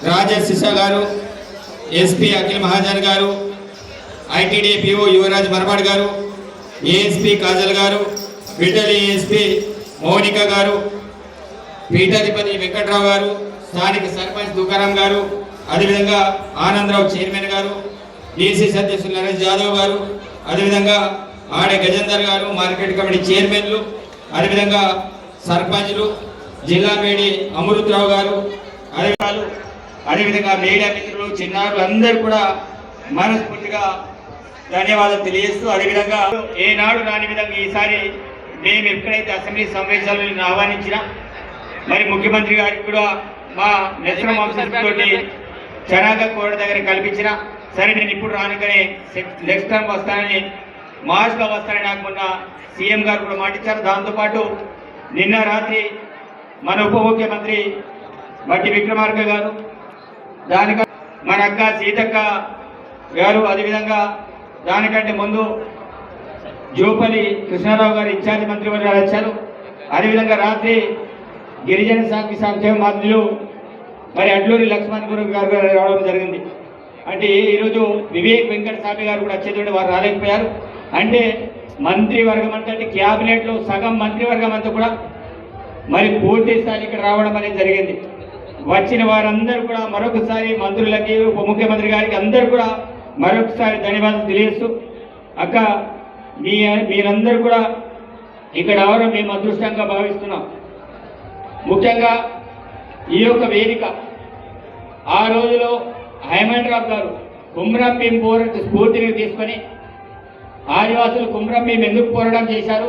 Rajesh CISA గారు, SP Akhil Mahajan గారు, ITD PO Yuvraj మర్మాడ్ గారు, ఏఎస్పీ కాజల్ గారు, విటలి ఏఎస్పీ మౌనిక గారు, పీఠాధిపతి వెంకట్రావు గారు, స్థానిక సర్పంచ్ దుకారాం గారు, అదేవిధంగా ఆనందరావు చైర్మన్ గారు, డిసిసి అధ్యక్షులు నరేష్ యాదవ్ గారు, అదేవిధంగా ఆడే గజేందర్ గారు, మార్కెట్ కమిటీ చైర్మన్లు, అదేవిధంగా సర్పంచ్లు, జిల్లా మేడి అమృతరావు గారు, అదేవిధంగా మీడియా మిత్రులు, చిన్నారులు అందరూ కూడా మనస్ఫూర్తిగా ధన్యవాదాలు తెలియజేస్తూ, అదేవిధంగా ఏనాడు రాని విధంగా ఈసారి మేము ఎక్కడైతే అసెంబ్లీ సమావేశాలను ఆహ్వానించినా మరి ముఖ్యమంత్రి గారికి కూడా మా నెసరం వంశంతోటి చనాగా కోట దగ్గర కల్పించిన సరే నేను ఇప్పుడు రానికనే నెక్స్ట్ టైం వస్తానని మార్చ్లో వస్తానని నాకు మొన్న సీఎం గారు కూడా మాటిచ్చారు. దాంతోపాటు నిన్న రాత్రి మన ఉప ముఖ్యమంత్రి బట్టి విక్రమార్క గారు, దానికంటే మన అక్క సీతక్క గారు, అదేవిధంగా దానికంటే ముందు జోపల్లి కృష్ణారావు గారు ఇన్ఛార్జి మంత్రివర్గాలు వచ్చారు. అదేవిధంగా రాత్రి గిరిజన సంక్షేమ మంత్రులు మరి అడ్లూరి లక్ష్మణ్ గురు గారు రావడం జరిగింది. అంటే ఈరోజు వివేక్ వెంకట స్వామి గారు కూడా వచ్చేటువంటి వారు రాలేకపోయారు. అంటే మంత్రివర్గం అంటే క్యాబినెట్లో సగం మంత్రివర్గం అంతా కూడా మరి పూర్తి స్థాయి ఇక్కడ రావడం అనేది జరిగింది. వచ్చిన వారందరూ కూడా మరొకసారి మంత్రులకి, ఉప ముఖ్యమంత్రి గారికి అందరూ కూడా మరొకసారి ధన్యవాదాలు తెలియజేస్తూ, అక్క మీరందరూ కూడా ఇక్కడ రావడం మేము అదృష్టంగా భావిస్తున్నాం. ముఖ్యంగా ఈ యొక్క వేదిక ఆ రోజులో హైమండ్రాబ్ గారు కుమ్రం భీం పోరాట స్ఫూర్తిని తీసుకొని ఆదివాసులు కుమ్రం భీం ఎందుకు పోరాటం చేశారు,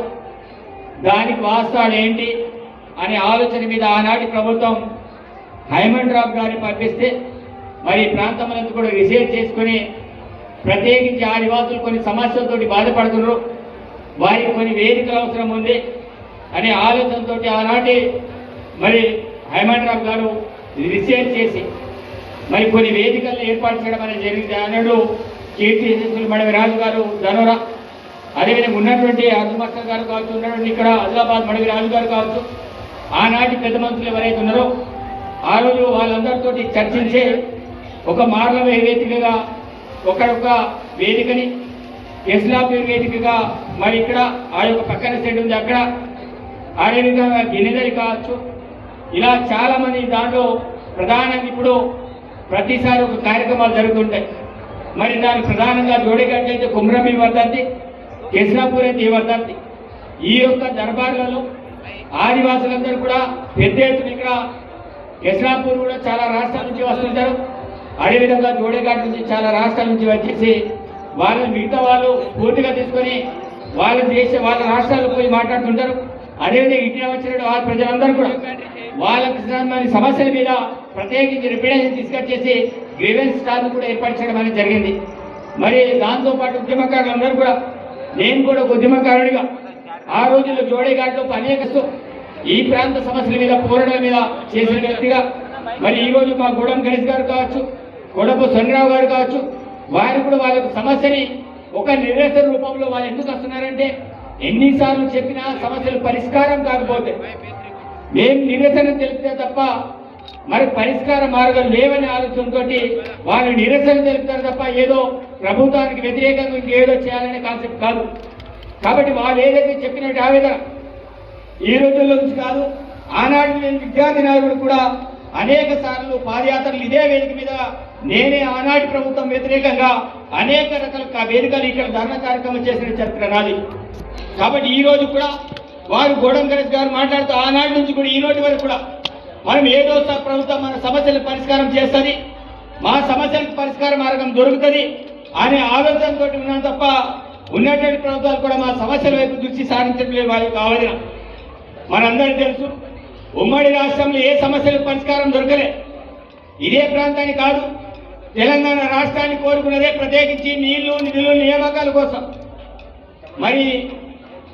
దానికి వాస్తవాలు ఏంటి అనే ఆలోచన మీద ఆనాటి ప్రభుత్వం హైమండ్రాబ్ గారిని పంపిస్తే మరి ఈ ప్రాంతంలో కూడా రీసెర్చ్ చేసుకొని ప్రత్యేకించి ఆదివాసులు కొన్ని సమస్యలతోటి బాధపడుతున్నారు, వారికి కొన్ని వేదికలు అవసరం ఉంది అనే ఆలోచనతో ఆనాటి మరి హైమండ్రాబ్ గారు రీసెర్చ్ చేసి మరి కొన్ని వేదికలను ఏర్పాటు చేయడం అనేది జరిగింది. అన్నాడు కీర్తి మడవి రాజు గారు ధనోరా, అదేవిధంగా ఉన్నటువంటి అర్జుమక్క గారు కావచ్చు, ఉన్నటువంటి ఇక్కడ ఆదిలాబాద్ మడవి రాజు గారు కావచ్చు, ఆనాటి పెద్ద మనుషులు ఎవరైతే ఉన్నారో ఆ రోజు వాళ్ళందరితో చర్చించే ఒక మార్ల వేదికగా ఒకరొక వేదికని ఎస్లాపూర్ వేదికగా మరి ఇక్కడ ఆ యొక్క పక్కన సైడ్ ఉంది అక్కడ, అదేవిధంగా గిన్నెదరి కావచ్చు, ఇలా చాలామంది దాంట్లో ప్రధానంగా ఇప్పుడు ప్రతిసారి ఒక కార్యక్రమాలు జరుగుతుంటాయి. మరి దాని ప్రధానంగా జోడిగట్టు అయితే కుమ్రమి వర్ధంతి, కెస్లాపూర్ అయితే వర్ధంతి. ఈ యొక్క దర్బార్లలో ఆదివాసులందరూ కూడా పెద్ద ఎత్తున ఇక్కడ కెస్లాపూర్ కూడా చాలా రాష్ట్రాల నుంచి వస్తుంటారు, అదేవిధంగా జోడేఘాట్ నుంచి చాలా రాష్ట్రాల నుంచి వచ్చేసి వాళ్ళని మిగతా వాళ్ళు పూర్తిగా తీసుకొని వాళ్ళ రాష్ట్రాలకు పోయి మాట్లాడుతుంటారు. అదేవిధంగా ఇటీవల వచ్చిన వాళ్ళ ప్రజలందరూ కూడా వాళ్ళకి సంబంధించిన సమస్యల మీద ప్రత్యేకించి రిప్రజెంటేషన్ తీసుకొచ్చేసి గ్రీవెన్స్ స్టార్ను కూడా ఏర్పాటు చేయడం అనేది జరిగింది. మరి దాంతోపాటు ఉద్యమకారులందరూ కూడా, నేను కూడా ఒక ఉద్యమకారుడిగా ఆ రోజుల్లో జోడేఘాట్లో అనేక ఈ ప్రాంత సమస్యల మీద పోరాటం మీద చేసిన వ్యక్తిగా మరి ఈరోజు మా గూడెం గణేష్ గారు కావచ్చు, గొడపు సన్రావు గారు కావచ్చు, వారు కూడా వాళ్ళ సమస్యని ఒక నిరసన రూపంలో వాళ్ళు ఎందుకు వస్తున్నారంటే ఎన్నిసార్లు చెప్పినా సమస్యలు పరిష్కారం కాకపోతే మేము నిరసన తెలిపితే తప్ప మరి పరిష్కార మార్గం లేవనే ఆలోచనతో వాళ్ళు నిరసన తెలుపుతారు తప్ప ఏదో ప్రభుత్వానికి వ్యతిరేకంగా ఇంకేదో చేయాలనే కాన్సెప్ట్ కాదు. కాబట్టి వాళ్ళు ఏదైతే చెప్పినట్టు ఆవేదన ఈ రోజుల్లో నుంచి కాదు, ఆనాడు నేను విద్యార్థి నాయకుడు కూడా అనేక సార్లు పాదయాత్రలు ఇదే వేదిక మీద నేనే ఆనాటి ప్రభుత్వం వ్యతిరేకంగా అనేక రకాల వేదికలు ఇక్కడ ధర్నా కార్యక్రమం చేసిన చరిత్ర నాది. కాబట్టి ఈ రోజు కూడా వారు గూడెం గణేష్ గారు మాట్లాడుతూ ఆనాటి నుంచి కూడా ఈ రోజు వరకు కూడా మనం ఏదో ప్రభుత్వం మన సమస్యల పరిష్కారం చేస్తుంది, మా సమస్యలకు పరిష్కార మార్గం దొరుకుతుంది అనే ఆలోచనతో ఉన్నాం తప్ప ఉన్నటువంటి ప్రభుత్వాలు కూడా మా సమస్యల వైపు దృష్టి సారించలేదు. వారి యొక్క ఆవేదన మనందరికీ తెలుసు. ఉమ్మడి రాష్ట్రంలో ఏ సమస్యలకు పరిష్కారం దొరకలే. ఇదే ప్రాంతాన్ని కాదు, తెలంగాణ రాష్ట్రాన్ని కోరుకున్నదే ప్రత్యేకించి నీళ్లు నిధులు నియామకాల కోసం. మరి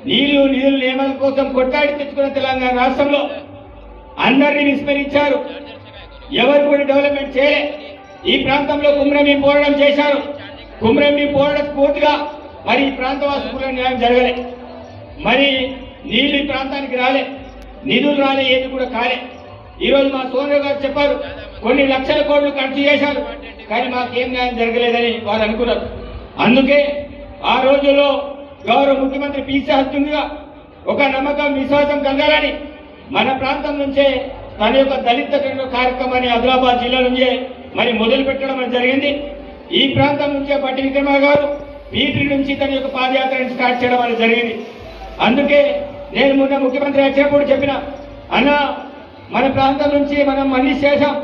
నీళ్లు నిధులు నియామకాల కోసం కొట్లాడి తెచ్చుకున్న తెలంగాణ రాష్ట్రంలో అందరినీ విస్మరించారు, ఎవరు కూడా డెవలప్మెంట్ చేయలే. ఈ ప్రాంతంలో కుమ్రం పోరాటం చేశారు, కుమ్రం పోరాటం పూర్తిగా మరి ఈ ప్రాంతవాసులకు న్యాయం జరగలే. మరి నీళ్లు ఈ ప్రాంతానికి రాలే, నిధులు రాలే, ఏది కూడా కాలే. ఈరోజు మా సోదరు గారు చెప్పారు కొన్ని లక్షల కోట్లు ఖర్చు చేశారు, కానీ మాకేం న్యాయం జరగలేదని వారు అనుకున్నారు. అందుకే ఆ రోజుల్లో గౌరవ ముఖ్యమంత్రి పీసీగా ఒక నమ్మకం విశ్వాసం కలగాలని మన ప్రాంతం నుంచే తన యొక్క దళిత కార్యక్రమాన్ని ఆదిలాబాద్ జిల్లా నుంచే మరి మొదలు పెట్టడం జరిగింది. ఈ ప్రాంతం నుంచే పట్టి విక్రమ గారు పీపీ నుంచి తన యొక్క పాదయాత్రను స్టార్ట్ చేయడం అనేది జరిగింది. అందుకే నేను మొన్న ముఖ్యమంత్రి వచ్చేప్పుడు చెప్పిన, అన్న మన ప్రాంతం నుంచి మనం అన్ని చేశాం,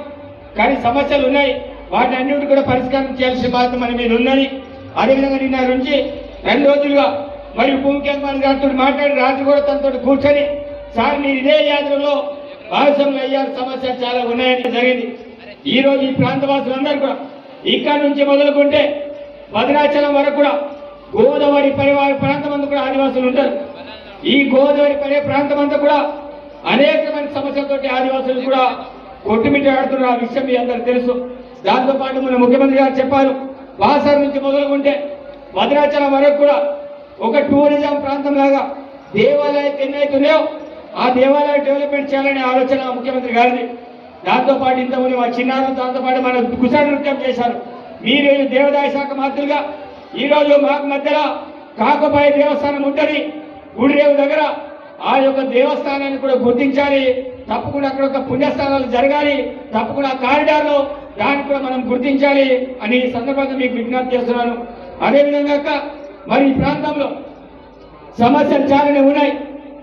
కానీ సమస్యలు ఉన్నాయి, వాటి అన్నింటి కూడా పరిష్కారం చేయాల్సిన బాధ్యత మన మీద ఉన్నది. అదేవిధంగా నిన్న నుంచి 2 రోజులుగా మరి ఉప ముఖ్యమంత్రి గారితో మాట్లాడి రాత్రి కూడా తనతో కూర్చొని, సార్ మీరు ఇదే యాత్రలో భాగస్వాములు అయ్యారు, సమస్యలు చాలా ఉన్నాయని జరిగింది. ఈ రోజు ఈ ప్రాంతవాసులందరూ కూడా ఇక్కడ నుంచి మొదలుకుంటే భద్రాచలం వరకు కూడా గోదావరి పరివార ప్రాంతం అంతా కూడా ఆదివాసులు ఉంటారు. ఈ గోదావరి ప్రాంతం అంతా కూడా అనేకమైన సమస్యలతోటి ఆదివాసులు కూడా కొట్టుమిట్టాడుతున్న ఆ విషయం మీ అందరూ తెలుసు. దాంతోపాటు మన ముఖ్యమంత్రి గారు చెప్పారు, బాసర్ నుంచి మొదలుకుంటే భద్రాచలం వరకు కూడా ఒక టూరిజం ప్రాంతం లాగా దేవాలయాలు ఎన్నైతున్నాయో ఆ దేవాలయ డెవలప్మెంట్ చేయాలనే ఆలోచన ముఖ్యమంత్రి గారిది. దాంతోపాటు ఇంతకుముందు మా చిన్నారు దాంతోపాటు మన గుసా నృత్యం చేశారు. మీరు దేవాదాయ శాఖ మంత్రులుగా ఈరోజు మాకు మధ్యలో కాకపాయ దేవస్థానం ఉంటుంది, గుడిరేవు దగ్గర. ఆ యొక్క దేవస్థానాన్ని కూడా గుర్తించాలి, తప్పకుండా అక్కడ ఒక పుణ్యస్థానాలు జరగాలి, తప్పకుండా కారిడార్లో దాన్ని కూడా మనం గుర్తించాలి అని సందర్భంగా మీకు విజ్ఞప్తి చేస్తున్నాను. అదేవిధంగా మరి ఈ ప్రాంతంలో సమస్యలు చాలానే ఉన్నాయి,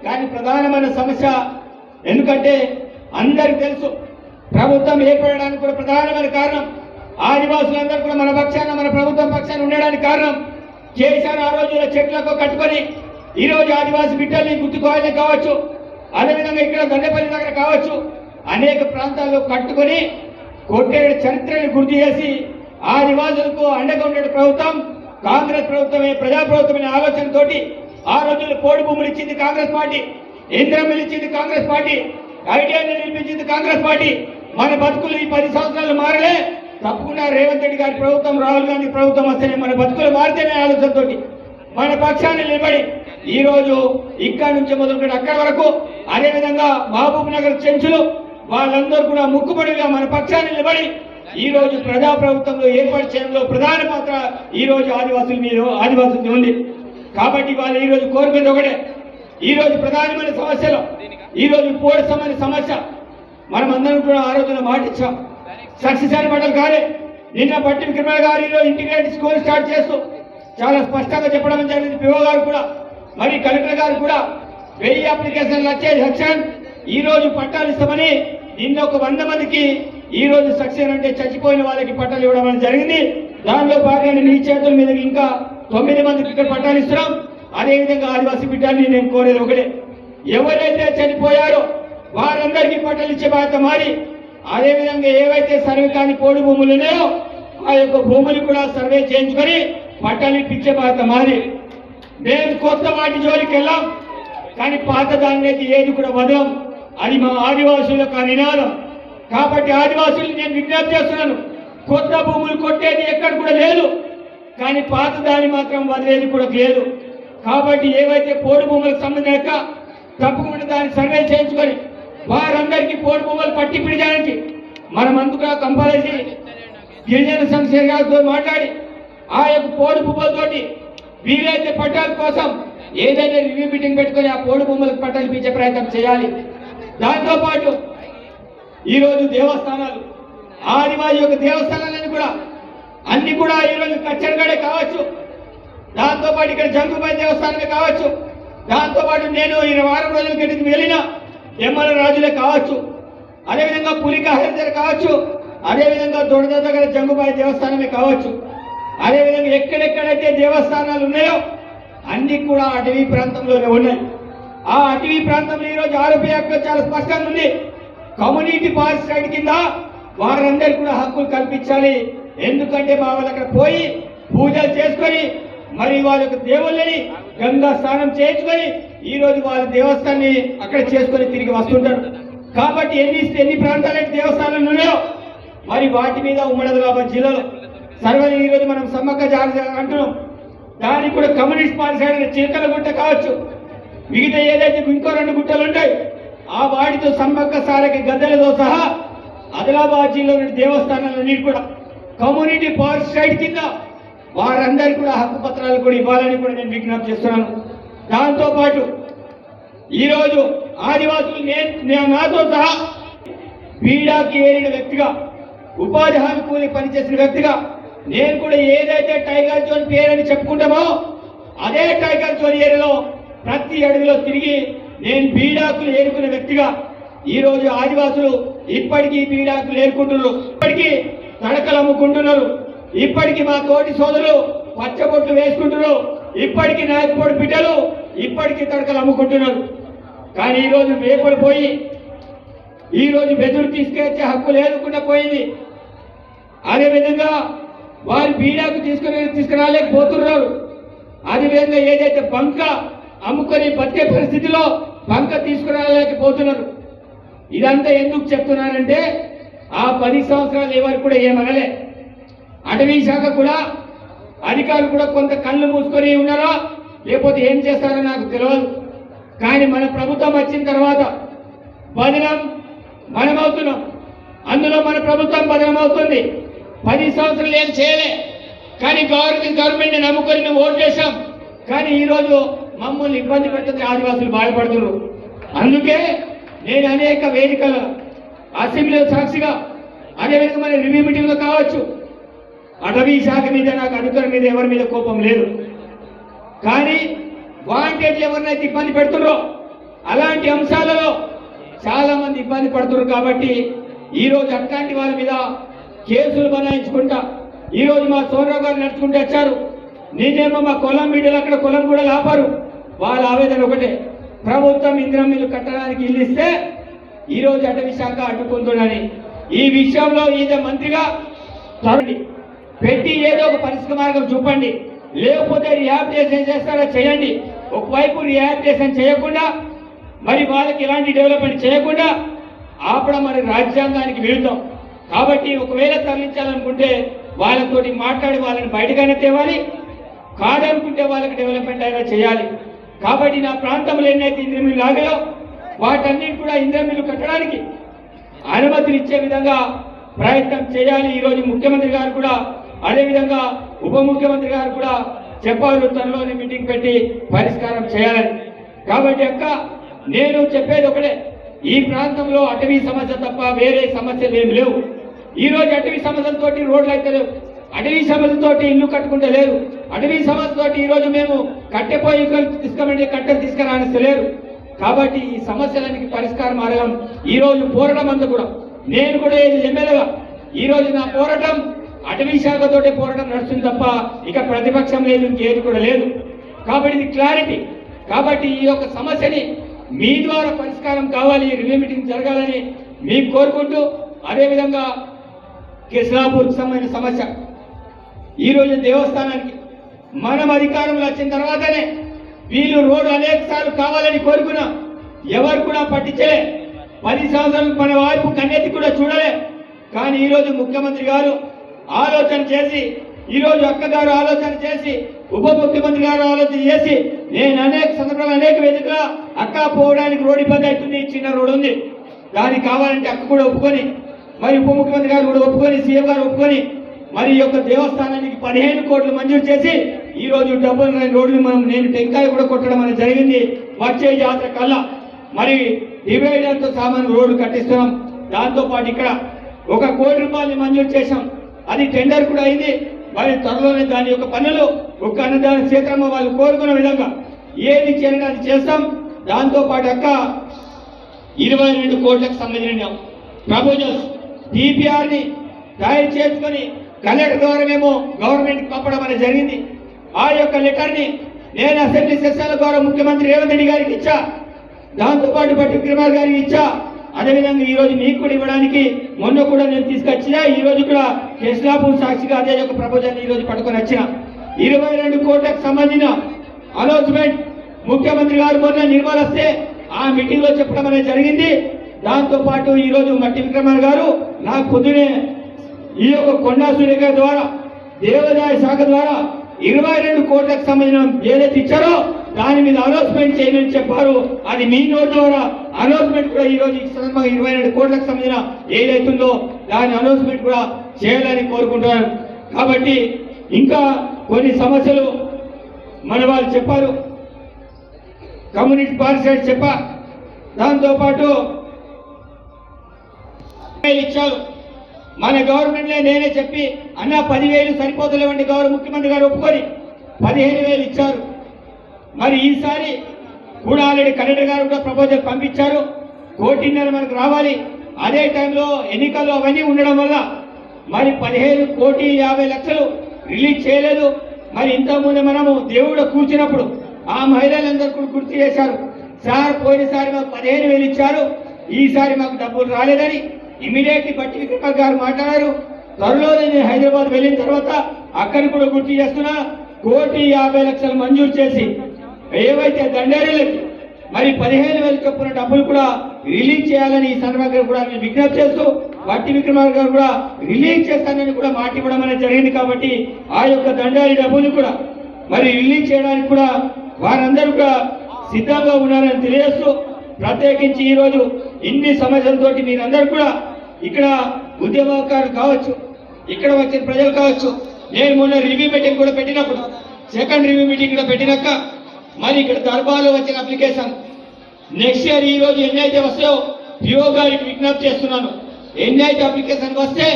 కానీ ప్రధానమైన సమస్య ఎందుకంటే అందరికీ తెలుసు, ప్రభుత్వం ఏర్పడడానికి కూడా ప్రధానమైన కారణం ఆదివాసులందరూ కూడా మన పక్షాన మన ప్రభుత్వం పక్షాన ఉండడానికి కారణం కేసీఆర్ ఆ రోజుల్లో చెట్లకు కట్టుకొని ఈరోజు ఆదివాసి బిడ్డల్ని గుర్తుకోవాలని కావచ్చు, అదేవిధంగా ఇక్కడ దండపల్లి దగ్గర కావచ్చు, అనేక ప్రాంతాల్లో కట్టుకొని కొట్టే చరిత్రను గుర్తు చేసి ఆదివాసులకు అండగా ఉండే ప్రభుత్వం కాంగ్రెస్ ప్రభుత్వమే, ప్రజాప్రభుత్వమే ఆలోచనతోటి ఆ రోజుల్లో పోడు భూములు ఇచ్చింది కాంగ్రెస్ పార్టీ, ఇంద్రమిల్ ఇచ్చింది కాంగ్రెస్ పార్టీ, ఐటీఐని నిర్మించింది కాంగ్రెస్ పార్టీ. మన బతుకులు ఈ 10 సంవత్సరాలు మారలే, తప్పకుండా రేవంత్ రెడ్డి గారి ప్రభుత్వం, రాహుల్ గాంధీ ప్రభుత్వం వస్తేనే మన బతుకులు మారితేనే ఆలోచనతోటి మన పక్షాన్ని నిలబడి ఈ రోజు ఇక్కడ నుంచి మొదలుపెట్టి అక్కడి వరకు, అదేవిధంగా మహబూబ్ నగర్ చెంచులు వాళ్ళందరూ కూడా ముక్కుబడిగా మన పక్షాన్ని నిలబడి ఈ రోజు ప్రజా ప్రభుత్వంలో ఏర్పాటు చేయడంలో ప్రధాన పాత్ర ఈ రోజు ఆదివాసులు ఉంది. కాబట్టి వాళ్ళు ఈ రోజు కోరుకునేది ఒకటే, ఈ రోజు ప్రధానమైన సమస్యలు ఈ రోజు పోడు సమస్య మనం అందరం కూడా ఆ రోజున మాట ఇచ్చాం, సక్సెస్ అయిన మాటలు కాలే. నిన్న పట్టి విక్రమ గారు ఈరోజు ఇంటిగ్రేటెడ్ స్కూల్ స్టార్ట్ చేస్తూ చాలా స్పష్టంగా చెప్పడం జరిగింది. పిఓ గారు కూడా మరి కలెక్టర్ గారు కూడా 1000 అప్లికేషన్లు వచ్చే సెక్షన్ ఈ రోజు పట్టాలు ఇస్తామని నిన్న ఒక 100 మందికి ఈ రోజు సక్సెస్ అంటే చచ్చిపోయిన వాళ్ళకి పట్టాలు ఇవ్వడం జరిగింది. దానిలో భాగంగా మీ చేతుల మీద ఇంకా 9 మందికి ఇక్కడ పట్టాలు ఇస్తున్నాం. అదేవిధంగా ఆదివాసీ బిడ్డల్ని నేను కోరేది ఒకటే, ఎవరైతే చనిపోయారో వారందరికీ పట్టాలు ఇచ్చే బాధ్యత మారి, అదేవిధంగా ఏవైతే సర్వే కాని పోడు భూములు ఉన్నాయో ఆ యొక్క భూములు కూడా సర్వే చేయించుకొని పట్టాలు ఇప్పించే బాధ్యత మాది. మేము కొత్త వాటి జోలికి వెళ్ళాం, కానీ పాత దాన్ని అయితే ఏది కూడా వదలం. అది మా ఆదివాసుల యొక్క నినాదం. కాబట్టి ఆదివాసులు నేను విజ్ఞప్తి చేస్తున్నాను, కొత్త భూములు కొట్టేది ఎక్కడ కూడా లేదు, కానీ పాత దాన్ని మాత్రం వదిలేది కూడా లేదు. కాబట్టి ఏవైతే పోడు భూములకు సంబంధించిన తప్పకుండా దాన్ని సర్వే చేయించుకొని వారందరికీ పోడు భూములు పట్టి పిడిచడానికి మనం అందుకు కంపల్సరీ గిరిజన సంక్షేమాలతో మాట్లాడి ఆ యొక్క పోడు భూములతోటి వీలైతే పట్టాల కోసం ఏదైనా రివ్యూ మీటింగ్ పెట్టుకొని ఆ పోడు భూములకు పట్టాలు ఇచ్చే ప్రయత్నం చేయాలి. దాంతోపాటు ఈరోజు దేవస్థానాలు, ఆదివాసి యొక్క దేవస్థానాలన్నీ కూడా అన్ని కూడా ఈరోజు కచ్చరగడే కావచ్చు, దాంతోపాటు ఇక్కడ జంగుబాయి దేవస్థానమే కావచ్చు, దాంతోపాటు నేను ఈ వారం రోజుల కిందకి వెళ్ళిన ఎమ్మల రాజులే కావచ్చు, అదేవిధంగా పులికాహరి కావచ్చు, అదేవిధంగా దొడద దగ్గర జంగుబాయి దేవస్థానమే కావచ్చు, అదేవిధంగా ఎక్కడెక్కడైతే దేవస్థానాలు ఉన్నాయో అన్ని కూడా అటవీ ప్రాంతంలోనే ఉన్నాయి. ఆ అటవీ ప్రాంతంలో ఈరోజు ఆరోపి యాక్ట్లో చాలా స్పష్టంగా ఉంది, కమ్యూనిటీ ఫారెస్ట్ రైట్ కింద వారందరికీ కూడా హక్కులు కల్పించాలి. ఎందుకంటే మా వాళ్ళు అక్కడ పోయి పూజలు చేసుకొని మరి వాళ్ళ యొక్క దేవుళ్ళని గంగా స్నానం చేయించుకొని ఈ రోజు వాళ్ళ దేవస్థానాన్ని అక్కడ చేసుకొని తిరిగి వస్తుంటారు. కాబట్టి ఎన్ని ప్రాంతాలైతే దేవస్థానాలు ఉన్నాయో మరి వాటి మీద ఉమ్మడి ఆదిలాబాద్ జిల్లాలో సర్వని ఈ రోజు మనం సమ్మక్క జాగ్రత్త అంటున్నాం. దానికి కూడా కమ్యూనిస్ట్ పార్టీ సైడ్ చిలకల గుట్ట కావచ్చు, మిగతా ఏదైతే ఇంకో 2 గుట్టలు ఉంటాయి ఆ వాటితో సమ్మక్క సారకి గద్దెలతో సహా ఆదిలాబాద్ జిల్లాలోని దేవస్థానాలన్నిటి కూడా కమ్యూనిటీ పార్క్ సైట్ కింద వారందరికీ కూడా హక్కు పత్రాలు కూడా ఇవ్వాలని కూడా నేను విజ్ఞప్తి చేస్తున్నాను. దాంతోపాటు ఈరోజు ఆదివాసులు నాతో సహా పీడాకి ఏరిన వ్యక్తిగా, ఉపాధి హామీ కూలి పనిచేసిన వ్యక్తిగా నేను కూడా ఏదైతే టైగర్ జోన్ పేరని చెప్పుకుంటామో అదే టైగర్ జోన్ ఏరియాలో ప్రతి అడవిలో తిరిగి నేను బీడాకులు ఏరుకునే వ్యక్తిగా ఈరోజు ఆదివాసులు ఇప్పటికీ బీడాకులు ఏరుకుంటున్నారు, ఇప్పటికీ తడకలు అమ్ముకుంటున్నారు, ఇప్పటికీ మా తోటి సోదరులు పచ్చబొట్లు వేసుకుంటున్నారు, ఇప్పటికీ నాయకుడు బిడ్డలు ఇప్పటికీ తడకలు అమ్ముకుంటున్నారు. కానీ ఈరోజు వేపులు పోయి ఈరోజు బెదురు తీసుకొచ్చే హక్కు లేకుండా పోయింది. అదేవిధంగా వారు బీడాకు తీసుకురాలేకపోతున్నారు. అదేవిధంగా ఏదైతే బంక అమ్ముకొని బతికే పరిస్థితిలో బంక తీసుకురాలేకపోతున్నారు. ఇదంతా ఎందుకు చెప్తున్నారంటే ఆ 10 సంవత్సరాలు ఎవరు కూడా ఏమనలే. అటవీ శాఖ కూడా అధికారులు కూడా కొంత కళ్ళు మూసుకొని ఉన్నారో లేకపోతే ఏం చేస్తారో నాకు తెలియదు. కానీ మన ప్రభుత్వం వచ్చిన తర్వాత బదనం మనమవుతున్నాం, అందులో మన ప్రభుత్వం బదనమవుతుంది. 10 సంవత్సరాలు ఏం చేయలే, కానీ గవర్నమెంట్ నమ్ముకొని నువ్వు ఓటు చేశాం. కానీ ఈరోజు మమ్మల్ని ఇబ్బంది పెడుతుంది, ఆదివాసులు బాధపడుతున్నారు. అందుకే నేను అనేక వేదికల అసెంబ్లీ సాక్షిగా అదేవిధంగా మన రివ్యూ మీటింగ్లో కావచ్చు అటవీ శాఖ మీద నాకు అధికారుల మీద ఎవరి మీద కోపం లేదు. కానీ వాంటెడ్లు ఎవరినైతే ఇబ్బంది పెడుతున్నారో అలాంటి అంశాలలో చాలా మంది ఇబ్బంది పడుతున్నారు. కాబట్టి ఈరోజు అట్లాంటి వాళ్ళ మీద కేసులు బనాయించుకుంటా ఈరోజు మా సోదరు గారు నడుచుకుంటూ వచ్చారు. నేనేమో మా కులం మీడియాలు అక్కడ కులం కూడా లాపారు. వాళ్ళ ఆవేదన ఒకటే, ప్రభుత్వం ఇందిరం ఇల్లు కట్టడానికి ఇల్లు ఇస్తే ఈరోజు అటవీ శాఖ అడ్డుకుంటుందని. ఈ విషయంలో ఈయన మంత్రిగా పెట్టి ఏదో ఒక పరిస్థితి మార్గం చూపండి, లేకపోతే రిహాబిలిటేషన్ చేస్తారో చేయండి. ఒకవైపు రిహాబిలిటేషన్ చేయకుండా మరి వాళ్ళకి ఇలాంటి డెవలప్మెంట్ చేయకుండా ఆపడం మరి రాజ్యాంగానికి విరుద్ధం. కాబట్టి ఒకవేళ తరలించాలనుకుంటే వాళ్ళతోటి మాట్లాడి వాళ్ళని బయటగానే తేవాలి, కాదనుకుంటే వాళ్ళకి డెవలప్మెంట్ అయినా చేయాలి. కాబట్టి నా ప్రాంతంలో ఎన్నైతే ఇంద్రమిల్లు ఆగాయో వాటన్నిటి కూడా ఇంద్రమిల్లు కట్టడానికి అనుమతులు ఇచ్చే విధంగా ప్రయత్నం చేయాలి. ఈరోజు ముఖ్యమంత్రి గారు కూడా అదేవిధంగా ఉప ముఖ్యమంత్రి గారు కూడా చెప్పారు, త్వరలోనే మీటింగ్ పెట్టి పరిష్కారం చేయాలని. కాబట్టి అక్క నేను చెప్పేది ఒకటే, ఈ ప్రాంతంలో అటవీ సమస్య తప్ప వేరే సమస్యలు ఏమి లేవు. ఈరోజు అటవీ సమస్యలతోటి రోడ్లు అయితే లేవు, అటవీ సమస్యలతోటి ఇల్లు కట్టుకుంటే లేదు, అటవీ సమస్యతోటి ఈరోజు మేము కట్టెపోయి తీసుకోమంటే కట్టెలు తీసుకురానిస్తలేరు. కాబట్టి ఈ సమస్యలకి పరిష్కార మార్గం ఈరోజు పోరాటం అంతా కూడా నేను కూడా ఎమ్మెల్యేగా ఈరోజు నా పోరాటం అటవీ శాఖతోటే పోరాటం నడుస్తుంది తప్ప ఇక ప్రతిపక్షం లేదు, ఇంకేది కూడా లేదు. కాబట్టి ఇది క్లారిటీ. కాబట్టి ఈ యొక్క సమస్యని మీ ద్వారా పరిష్కారం కావాలి, రివ్యూ మీటింగ్ జరగాలని మీకు కోరుకుంటూ, అదేవిధంగా కిస్లాపూర్కి సంబంధించిన సమస్య ఈరోజు దేవస్థానానికి మనం అధికారంలో వచ్చిన తర్వాతనే వీళ్ళు రోడ్డు అనేక సార్లు కావాలని కోరుకున్నాం, ఎవరు కూడా పట్టించలే. 10 సంవత్సరాలు మన వైపు కన్నెత్తి కూడా చూడలే. కానీ ఈరోజు ముఖ్యమంత్రి గారు ఆలోచన చేసి, ఈరోజు అక్క గారు ఆలోచన చేసి, ఉప ముఖ్యమంత్రి గారు ఆలోచన చేసి, నేను అనేక సందర్భాలు అనేక వేదికగా అక్క పోవడానికి రోడ్డు ఇబ్బంది అవుతుంది, చిన్న రోడ్డు ఉంది, దానికి కావాలంటే అక్క కూడా ఒప్పుకొని, మరి ఉప ముఖ్యమంత్రి గారు కూడా ఒప్పుకొని, సీఎం గారు ఒప్పుకొని మరి ఈ యొక్క దేవస్థానానికి 15 కోట్లు మంజూరు చేసి ఈరోజు 79 రోడ్లు నేను టెంకాయ కూడా కొట్టడం అనేది జరిగింది. వచ్చే జాతర కల్లా మరి డివైడర్తో సామాన్ రోడ్లు కట్టిస్తున్నాం. దాంతోపాటు ఇక్కడ 1 కోటి రూపాయలు మంజూరు చేశాం, అది టెండర్ కూడా అయింది. మరి త్వరలోనే దాని యొక్క పనులు ఒక అన్నదాన క్షేత్రంలో వాళ్ళు కోరుకున్న విధంగా ఏది చేయాలని అది చేస్తాం. దాంతోపాటు అక్క 22 కోట్లకు సంబంధించిన ప్రపోజల్స్ టీపీఆర్ని తయారు చేసుకొని కలెక్టర్ ద్వారా మేము గవర్నమెంట్కి పంపడం అనేది జరిగింది. ఆ యొక్క లెటర్ని నేను అసెంబ్లీ సెషన్ల ద్వారా ముఖ్యమంత్రి రేవంత్ రెడ్డి గారికి ఇచ్చా, దాంతోపాటు బట్టి విక్రమార్ గారికి ఇచ్చా. అదేవిధంగా ఈరోజు మీకు కూడా ఇవ్వడానికి మొన్న కూడా నేను తీసుకొచ్చినా, ఈరోజు కూడా కిస్లాపూర్ సాక్షిగా అదే ఒక ప్రపోజల్ ఈరోజు పట్టుకొని వచ్చిన 22 కోట్లకు సంబంధించిన అనౌన్స్మెంట్ ముఖ్యమంత్రి గారు మొన్న నిర్మల్ వస్తే ఆ మీటింగ్లో చెప్పడం అనేది జరిగింది. దాంతోపాటు ఈరోజు మట్టి విక్రమార్ గారు నాకు పొద్దునే ఈ యొక్క కొండా సూర్య ద్వారా దేవాదాయ శాఖ ద్వారా 22 కోట్లకు సంబంధించిన ఏదైతే ఇచ్చారో దాని మీద అనౌన్స్మెంట్ చేయమని చెప్పారు. అది మీ నోటి ద్వారా అనౌన్స్మెంట్ కూడా ఈ రోజు 22 కోట్లకు సంబంధించిన ఏదైతుందో దాని అనౌన్స్మెంట్ కూడా చేయాలని కోరుకుంటున్నారు. కాబట్టి ఇంకా కొన్ని సమస్యలు మన వాళ్ళు చెప్పారు, కమ్యూనిటీ పార్సైడ్ చెప్పా, దాంతోపాటు ఇచ్చారు. మన గవర్నమెంట్లే నేనే చెప్పి అన్న 10,000 సరిపోతలేవండి, గౌరవ ముఖ్యమంత్రి గారు ఒప్పుకొని 15,000 ఇచ్చారు. మరి ఈసారి కూడా ఆల్రెడీ కలెక్టర్ గారు కూడా ప్రపోజల్ పంపించారు, 1,50,00,000 మనకు రావాలి. అదే టైంలో ఎన్నికలు అవన్నీ ఉండడం వల్ల మరి 15,50,00,000 రిలీజ్ చేయలేదు. మరి ఇంతకుముందు మనము దేవుడు కూర్చున్నప్పుడు ఆ మహిళలందరూ కూడా గుర్తు చేశారు, సార్ పోయినసారి మాకు 15,000 ఇచ్చారు, ఈసారి మాకు డబ్బులు రాలేదని. ఇమీడియట్లీ బట్టి విక్రమార్క గారు మాట్లాడారు. త్వరలో నేను హైదరాబాద్ వెళ్ళిన తర్వాత అక్కడికి కూడా గుర్తు చేస్తున్నా, 1,50,00,000 మంజూరు చేసి ఏవైతే దండేరీలకి మరి 15,000 చొప్పున డబ్బులు కూడా రిలీజ్ చేయాలని ఈ సందర్భంగా కూడా నేను విజ్ఞప్తి చేస్తూ బట్టి విక్రమార్క గారు కూడా రిలీజ్ చేస్తానని కూడా మాట ఇవ్వడం అనేది జరిగింది. కాబట్టి ఆ యొక్క దండారి డబ్బులు కూడా మరి రిలీజ్ చేయడానికి కూడా వారందరూ కూడా సిద్ధంగా ఉన్నారని తెలియజేస్తూ, ప్రత్యేకించి ఈరోజు ఇన్ని సమస్యలతోటి మీరందరూ కూడా ఇక్కడ ఉద్యమకారులు కావచ్చు, ఇక్కడ వచ్చిన ప్రజలు కావచ్చు, నేను మొన్న రివ్యూ మీటింగ్ కూడా పెట్టినప్పుడు సెకండ్ రివ్యూ మీటింగ్ కూడా పెట్టినాక మరి ఇక్కడ దర్బార్లో వచ్చిన అప్లికేషన్ నెక్స్ట్ ఇయర్ ఈ రోజు ఎన్నైతే వస్తాయో పిఓ గారికి విజ్ఞప్తి చేస్తున్నాను, ఎన్నైతే అప్లికేషన్ వస్తే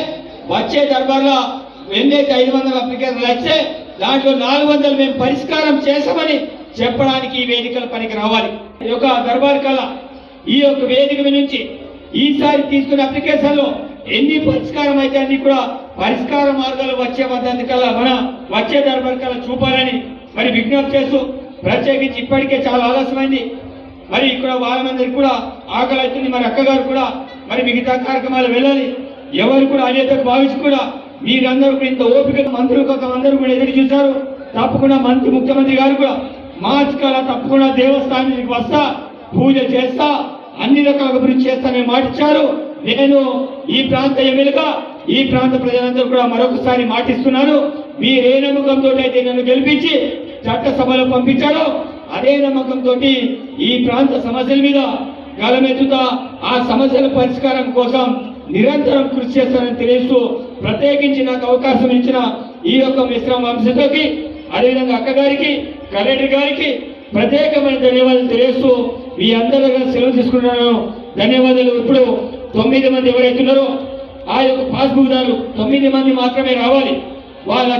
వచ్చే దర్బార్లో ఎన్నైతే 500 అప్లికేషన్లు వస్తే దాంట్లో 400 మేము పరిష్కారం చేసామని చెప్పడానికి ఈ వేదికల పనికి రావాలి. ఈ యొక్క దర్బార్ కల్లా ఈ యొక్క వేదిక నుంచి ఈసారి తీసుకున్న అప్లికేషన్లో ఎన్ని పరిష్కారం అయితే అన్ని కూడా పరిష్కార మార్గాలు వచ్చే పద్ధతి కల్లా మన వచ్చే దర్బార్ కల్లా చూపాలని మరి విజ్ఞప్తి చేస్తూ, ప్రత్యేకించి ఇప్పటికే చాలా ఆలస్యమైంది, మరి ఇక్కడ వాళ్ళందరికీ కూడా ఆకలి అవుతుంది. మరి అక్కగారు కూడా మరి మిగతా కార్యక్రమాలు వెళ్ళాలి. ఎవరు కూడా అన్యతకు భావించి కూడా మీరందరూ కూడా ఇంత ఓపిక మంత్రుల కోసం అందరూ కూడా ఎదురు చూశారు. తప్పకుండా ముఖ్యమంత్రి గారు కూడా మార్చి కల్లా తప్పకుండా దేవస్థానానికి వస్తా, పూజ చేస్తా, అన్ని రకాల అభివృద్ధి చేస్తానని మాటిచ్చారు. నేను ఈ ప్రాంత ఎమ్మెల్యేగా ఈ ప్రాంత ప్రజలందరూ కూడా మరొకసారి మాటిస్తున్నాను, మీరు ఏ నమ్మకంతో అయితే నన్ను గెలిపించి చట్టసభలో పంపించారో అదే నమ్మకంతో ఈ ప్రాంత సమస్యల మీద గలమెత్తుతా ఆ సమస్యల పరిష్కారం కోసం నిరంతరం కృషి చేస్తానని తెలియజేస్తూ, ప్రత్యేకించి నాకు అవకాశం ఇచ్చిన ఈ యొక్క మిశ్రమ వంశతోకి అదేవిధంగా అక్కగారికి కలెక్టర్ గారికి ప్రత్యేకమైన ధన్యవాదాలు తెలియజేస్తూ మీ అందరూ సెలవు తీసుకుంటున్నాను. ధన్యవాదాలు. ఇప్పుడు 9 మంది ఎవరైతున్నారో ఆ యొక్క పాస్బుక్ దారులు 9 మంది మాత్రమే రావాలి. వాళ్ళు